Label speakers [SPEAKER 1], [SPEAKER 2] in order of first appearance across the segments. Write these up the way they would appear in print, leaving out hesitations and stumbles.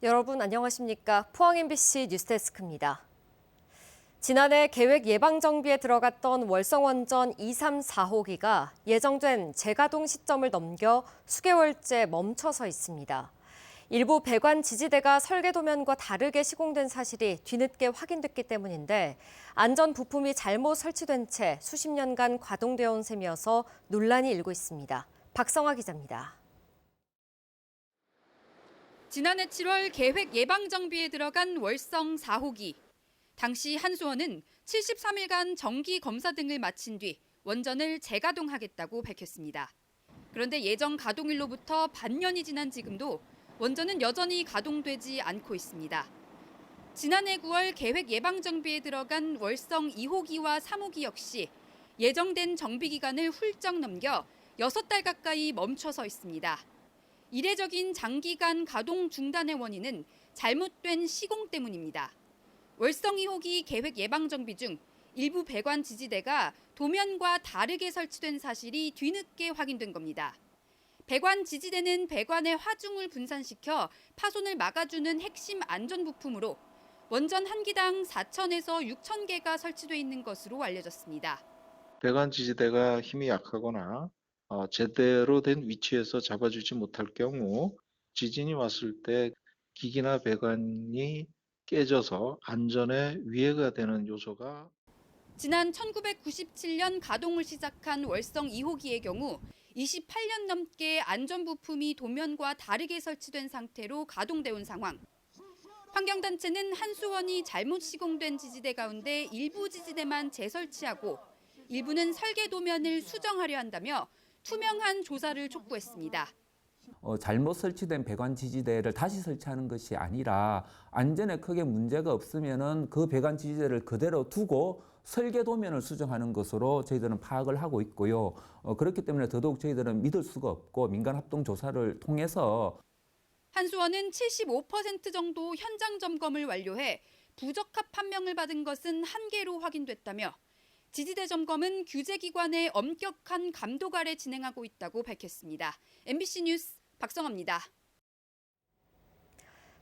[SPEAKER 1] 여러분 안녕하십니까? 포항 MBC 뉴스데스크입니다. 지난해 계획 예방 정비에 들어갔던 월성원전 2, 3, 4호기가 예정된 재가동 시점을 넘겨 수개월째 멈춰서 있습니다. 일부 배관 지지대가 설계 도면과 다르게 시공된 사실이 뒤늦게 확인됐기 때문인데 안전 부품이 잘못 설치된 채 수십 년간 가동되어 온 셈이어서 논란이 일고 있습니다. 박성아 기자입니다.
[SPEAKER 2] 지난해 7월 계획 예방 정비에 들어간 월성 4호기. 당시 한수원은 73일간 정기 검사 등을 마친 뒤 원전을 재가동하겠다고 밝혔습니다. 그런데 예정 가동일로부터 반년이 지난 지금도 원전은 여전히 가동되지 않고 있습니다. 지난해 9월 계획 예방 정비에 들어간 월성 2호기와 3호기 역시 예정된 정비 기간을 훌쩍 넘겨 6달 가까이 멈춰서 있습니다. 이례적인 장기간 가동 중단의 원인은 잘못된 시공 때문입니다. 월성 2호기 계획 예방 정비 중 일부 배관 지지대가 도면과 다르게 설치된 사실이 뒤늦게 확인된 겁니다. 배관 지지대는 배관의 화중을 분산시켜 파손을 막아주는 핵심 안전 부품으로 원전 한 기당 4,000에서 6,000개가 설치돼 있는 것으로 알려졌습니다.
[SPEAKER 3] 배관 지지대가 힘이 약하거나 제대로 된 위치에서 잡아주지 못할 경우 지진이 왔을 때 기기나 배관이 깨져서 안전에 위해가 되는 요소가
[SPEAKER 2] 지난 1997년 가동을 시작한 월성 2호기의 경우 28년 넘게 안전 부품이 도면과 다르게 설치된 상태로 가동돼 온 상황. 환경단체는 한수원이 잘못 시공된 지지대 가운데 일부 지지대만 재설치하고 일부는 설계 도면을 수정하려 한다며 투명한 조사를 촉구했습니다.
[SPEAKER 4] 잘못 설치된 배관 지지대를 다시 설치하는 것이 아니라 안전에 크게 문제가 없으면은 그 배관 지지대를 그대로 두고 설계 도면을 수정하는 것으로 저희들은 파악을 하고 있고요. 그렇기 때문에 더더욱 저희들은 믿을 수가 없고 민간 합동 조사를 통해서
[SPEAKER 2] 한수원은 75% 정도 현장 점검을 완료해 부적합 판명을 받은 것은 1개로 확인됐다며 지지대 점검은 규제기관의 엄격한 감독 아래 진행하고 있다고 밝혔습니다. MBC 뉴스 박성아입니다.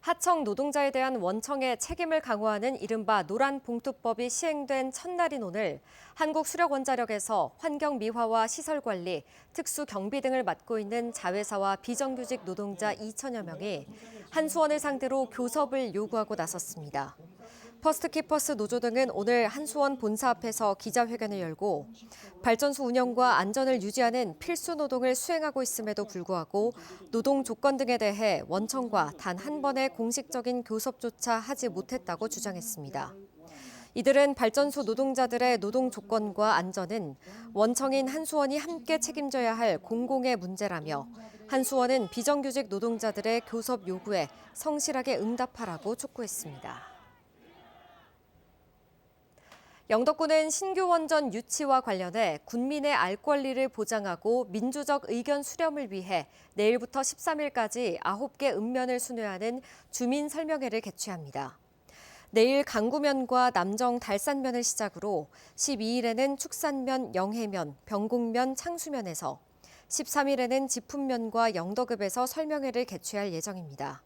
[SPEAKER 1] 하청 노동자에 대한 원청의 책임을 강화하는 이른바 노란봉투법이 시행된 첫날인 오늘 한국수력원자력에서 환경미화와 시설관리, 특수경비 등을 맡고 있는 자회사와 비정규직 노동자 2천여 명이 한수원을 상대로 교섭을 요구하고 나섰습니다. 퍼스트키퍼스 노조 등은 오늘 한수원 본사 앞에서 기자회견을 열고 발전소 운영과 안전을 유지하는 필수 노동을 수행하고 있음에도 불구하고 노동 조건 등에 대해 원청과 단 한 번의 공식적인 교섭조차 하지 못했다고 주장했습니다. 이들은 발전소 노동자들의 노동 조건과 안전은 원청인 한수원이 함께 책임져야 할 공공의 문제라며 한수원은 비정규직 노동자들의 교섭 요구에 성실하게 응답하라고 촉구했습니다. 영덕군은 신규 원전 유치와 관련해 군민의 알 권리를 보장하고 민주적 의견 수렴을 위해 내일부터 13일까지 9개 읍면을 순회하는 주민 설명회를 개최합니다. 내일 강구면과 남정 달산면을 시작으로 12일에는 축산면, 영해면, 병곡면, 창수면에서 13일에는 지품면과 영덕읍에서 설명회를 개최할 예정입니다.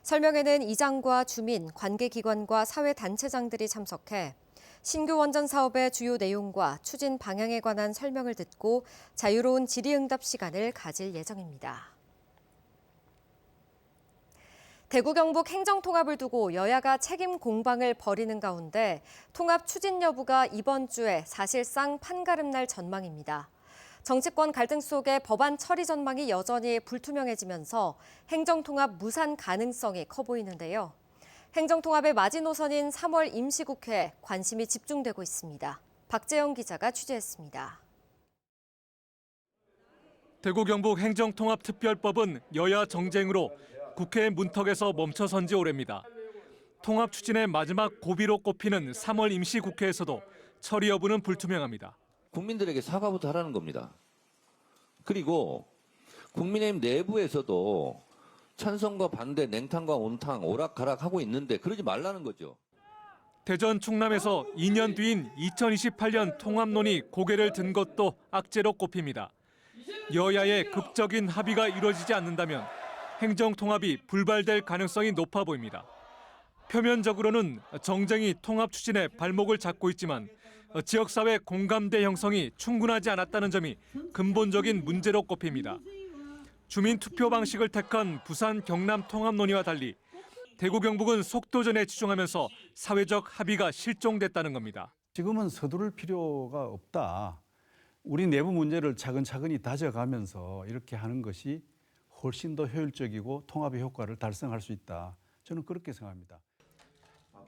[SPEAKER 1] 설명회는 이장과 주민, 관계기관과 사회단체장들이 참석해 신규 원전 사업의 주요 내용과 추진 방향에 관한 설명을 듣고 자유로운 질의응답 시간을 가질 예정입니다. 대구 경북 행정통합을 두고 여야가 책임 공방을 벌이는 가운데 통합 추진 여부가 이번 주에 사실상 판가름 날 전망입니다. 정치권 갈등 속에 법안 처리 전망이 여전히 불투명해지면서 행정통합 무산 가능성이 커 보이는데요. 행정통합의 마지노선인 3월 임시국회에 관심이 집중되고 있습니다. 박재영 기자가 취재했습니다.
[SPEAKER 5] 대구 경북 행정통합특별법은 여야 정쟁으로 국회 문턱에서 멈춰선 지 오래입니다. 통합 추진의 마지막 고비로 꼽히는 3월 임시국회에서도 처리 여부는 불투명합니다.
[SPEAKER 6] 국민들에게 사과부터 하라는 겁니다. 그리고 국민의힘 내부에서도 찬성과 반대, 냉탕과 온탕, 오락가락하고 있는데 그러지 말라는 거죠.
[SPEAKER 5] 대전 충남에서 2년 뒤인 2028년 통합론이 고개를 든 것도 악재로 꼽힙니다. 여야의 극적인 합의가 이루어지지 않는다면 행정통합이 불발될 가능성이 높아 보입니다. 표면적으로는 정쟁이 통합 추진에 발목을 잡고 있지만 지역사회 공감대 형성이 충분하지 않았다는 점이 근본적인 문제로 꼽힙니다. 주민투표 방식을 택한 부산 경남 통합 논의와 달리 대구 경북은 속도전에 치중하면서 사회적 합의가 실종됐다는 겁니다.
[SPEAKER 7] 지금은 서두를 필요가 없다. 우리 내부 문제를 차근차근히 다져가면서 이렇게 하는 것이 훨씬 더 효율적이고 통합의 효과를 달성할 수 있다. 저는 그렇게 생각합니다.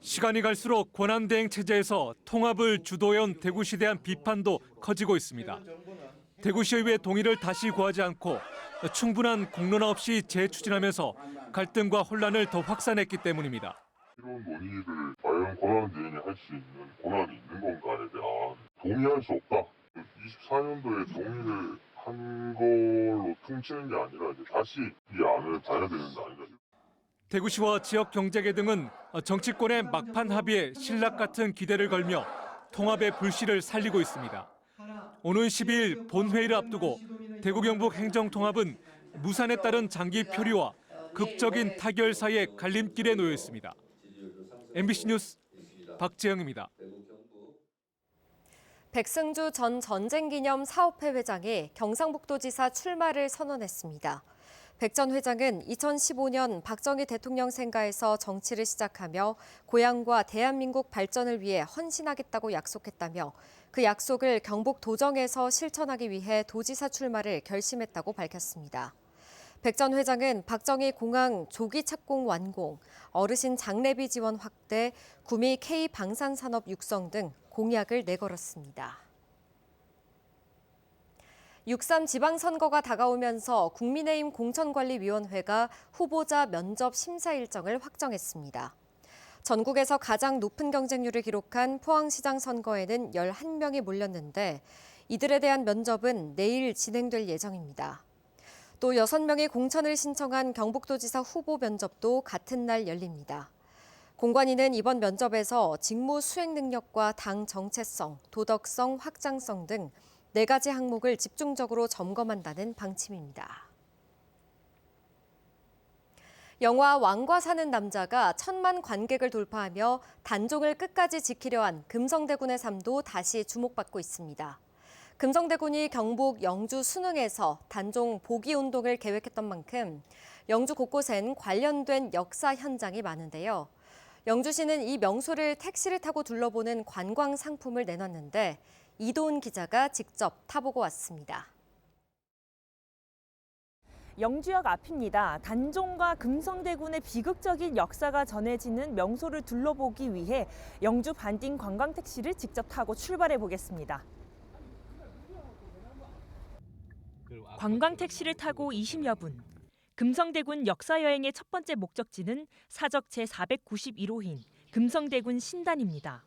[SPEAKER 5] 시간이 갈수록 권한대행 체제에서 통합을 주도해온 대구시에 대한 비판도 커지고 있습니다. 대구시의회 동의를 다시 구하지 않고 충분한 공론화 없이 재추진하면서 갈등과 혼란을 더 확산했기 때문입니다.
[SPEAKER 8] 이런 논의를 과연 권한대행이 할 수 있는 권한이 있는 건가에 대한 동의할 수 없다. 24년도에 동의를 한 걸로 퉁치는 게 아니라 이제 다시 이 안을 봐야 되는 거 아닌가.
[SPEAKER 5] 대구시와 지역 경제계 등은 정치권의 막판 합의에 신락 같은 기대를 걸며 통합의 불씨를 살리고 있습니다. 오는 12일 본회의를 앞두고 대구 경북 행정통합은 무산에 따른 장기 표류와 극적인 타결 사이에 갈림길에 놓여 있습니다. MBC 뉴스 박재영입니다.
[SPEAKER 1] 백승주 전 전쟁기념 사업회 회장이 경상북도지사 출마를 선언했습니다. 백 전 회장은 2015년 박정희 대통령 생가에서 정치를 시작하며 고향과 대한민국 발전을 위해 헌신하겠다고 약속했다며 그 약속을 경북 도정에서 실천하기 위해 도지사 출마를 결심했다고 밝혔습니다. 백 전 회장은 박정희 공항 조기 착공 완공, 어르신 장례비 지원 확대, 구미 K 방산산업 육성 등 공약을 내걸었습니다. 6.3 지방선거가 다가오면서 국민의힘 공천관리위원회가 후보자 면접 심사 일정을 확정했습니다. 전국에서 가장 높은 경쟁률을 기록한 포항시장 선거에는 11명이 몰렸는데 이들에 대한 면접은 내일 진행될 예정입니다. 또 6명이 공천을 신청한 경북도지사 후보 면접도 같은 날 열립니다. 공관위는 이번 면접에서 직무 수행 능력과 당 정체성, 도덕성, 확장성 등 4가지 항목을 집중적으로 점검한다는 방침입니다. 영화 왕과 사는 남자가 1,000만 관객을 돌파하며 단종을 끝까지 지키려 한 금성대군의 삶도 다시 주목받고 있습니다. 금성대군이 경북 영주 순흥에서 단종 복위 운동을 계획했던 만큼 영주 곳곳엔 관련된 역사 현장이 많은데요. 영주시는 이 명소를 택시를 타고 둘러보는 관광 상품을 내놨는데 이도훈 기자가 직접 타보고 왔습니다.
[SPEAKER 9] 영주역 앞입니다. 단종과 금성대군의 비극적인 역사가 전해지는 명소를 둘러보기 위해 영주 반띵 관광택시를 직접 타고 출발해 보겠습니다. 관광택시를 타고 20여 분. 금성대군 역사여행의 첫 번째 목적지는 사적 제491호인 금성대군 신단입니다.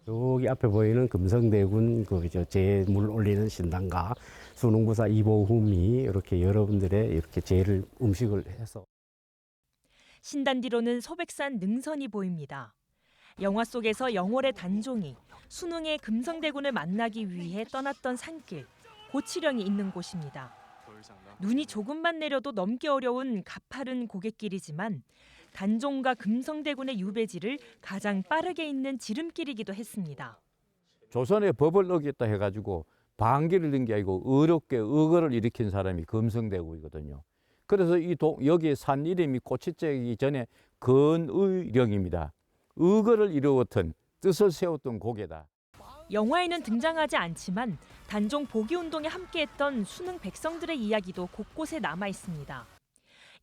[SPEAKER 10] 여기 앞에 보이는 금성대군 제물 올리는 신당과 수능부사 이보흠이 이렇게 여러분들의 이렇게 제를 음식을 해서
[SPEAKER 9] 신단 뒤로는 소백산 능선이 보입니다. 영화 속에서 영월의 단종이 순흥의 금성대군을 만나기 위해 떠났던 산길, 고치령이 있는 곳입니다. 눈이 조금만 내려도 넘기 어려운 가파른 고갯길이지만 단종과 금성대군의 유배지를 가장 빠르게 잇는 지름길이기도 했습니다.
[SPEAKER 10] 조선의 법을 어겼다 해가지고 반기를 든 게 아니고 어렵게 의거를 일으킨 사람이 금성대군이거든요. 그래서 여기 산 이름이 꼬치째기 전에 건의령입니다. 의거를 이루었던 뜻을 세웠던 고개다.
[SPEAKER 9] 영화에는 등장하지 않지만 단종 복위운동에 함께했던 순흥 백성들의 이야기도 곳곳에 남아 있습니다.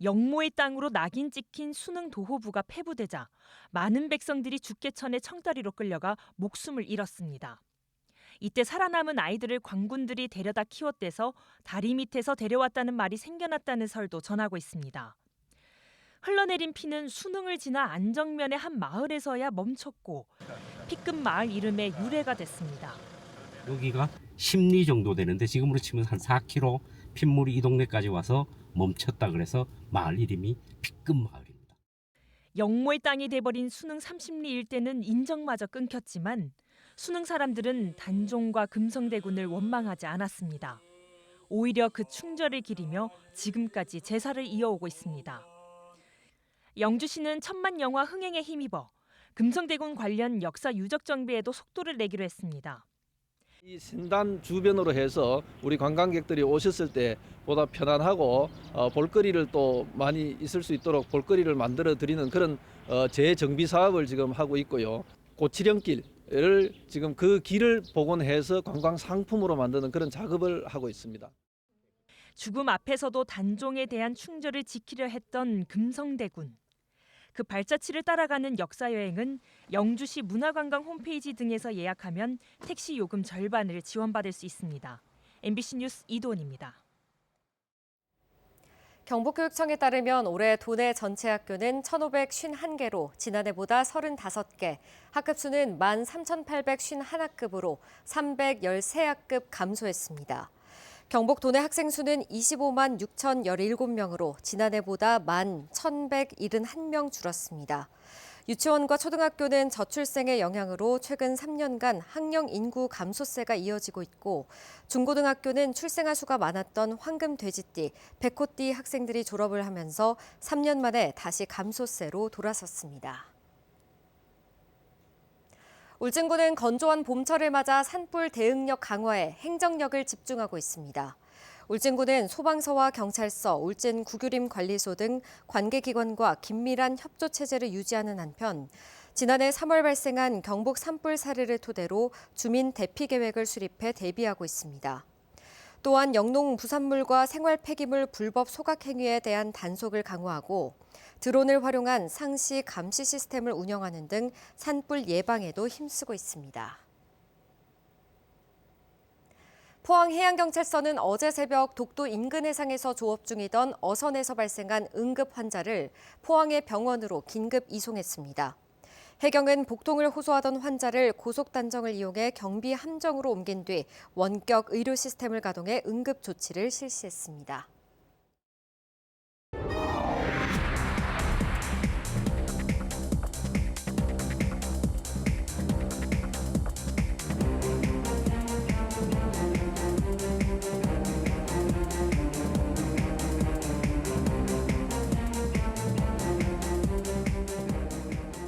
[SPEAKER 9] 영모의 땅으로 낙인 찍힌 순흥 도호부가 폐부되자 많은 백성들이 죽게천의 청다리로 끌려가 목숨을 잃었습니다. 이때 살아남은 아이들을 광군들이 데려다 키웠대서 다리 밑에서 데려왔다는 말이 생겨났다는 설도 전하고 있습니다. 흘러내린 피는 순흥을 지나 안정면의 한 마을에서야 멈췄고 피끝 마을 이름의 유래가 됐습니다.
[SPEAKER 11] 여기가 10리 정도 되는데 지금으로 치면 한 4km 핏물이 이 동네까지 와서 멈췄다 그래서 마을 이름이 피끝 마을입니다.
[SPEAKER 9] 영모의 땅이 돼버린 순흥 30리 일대는 인정마저 끊겼지만 순흥 사람들은 단종과 금성대군을 원망하지 않았습니다. 오히려 그 충절을 기리며 지금까지 제사를 이어오고 있습니다. 영주시는 천만 영화 흥행에 힘입어 금성대군 관련 역사 유적 정비에도 속도를 내기로 했습니다.
[SPEAKER 12] 이 신단 주변으로 해서 우리 관광객들이 오셨을 때 보다 편안하고 볼거리를 또 많이 있을 수 있도록 볼거리를 만들어 드리는 그런 재정비 사업을 지금 하고 있고요. 고치령길을 지금 그 길을 복원해서 관광 상품으로 만드는 그런 작업을 하고 있습니다.
[SPEAKER 9] 죽음 앞에서도 단종에 대한 충절을 지키려 했던 금성대군. 그 발자취를 따라가는 역사여행은 영주시 문화관광 홈페이지 등에서 예약하면 택시 요금 절반을 지원받을 수 있습니다. MBC 뉴스 이도원입니다.
[SPEAKER 1] 경북교육청에 따르면 올해 도내 전체 학교는 1,551개로 지난해보다 35개, 학급 수는 13,851학급으로 313학급 감소했습니다. 경북 도내 학생 수는 25만 6,017명으로 지난해보다 11,171명 줄었습니다. 유치원과 초등학교는 저출생의 영향으로 최근 3년간 학령 인구 감소세가 이어지고 있고 중고등학교는 출생아 수가 많았던 황금 돼지띠, 백호띠 학생들이 졸업을 하면서 3년 만에 다시 감소세로 돌아섰습니다. 울진군은 건조한 봄철을 맞아 산불 대응력 강화에 행정력을 집중하고 있습니다. 울진군은 소방서와 경찰서, 울진 구규림 관리소 등 관계기관과 긴밀한 협조 체제를 유지하는 한편 지난해 3월 발생한 경북 산불 사례를 토대로 주민 대피 계획을 수립해 대비하고 있습니다. 또한 영농 부산물과 생활 폐기물 불법 소각 행위에 대한 단속을 강화하고 드론을 활용한 상시 감시 시스템을 운영하는 등 산불 예방에도 힘쓰고 있습니다. 포항해양경찰서는 어제 새벽 독도 인근 해상에서 조업 중이던 어선에서 발생한 응급 환자를 포항의 병원으로 긴급 이송했습니다. 해경은 복통을 호소하던 환자를 고속단정을 이용해 경비 함정으로 옮긴 뒤 원격 의료 시스템을 가동해 응급 조치를 실시했습니다.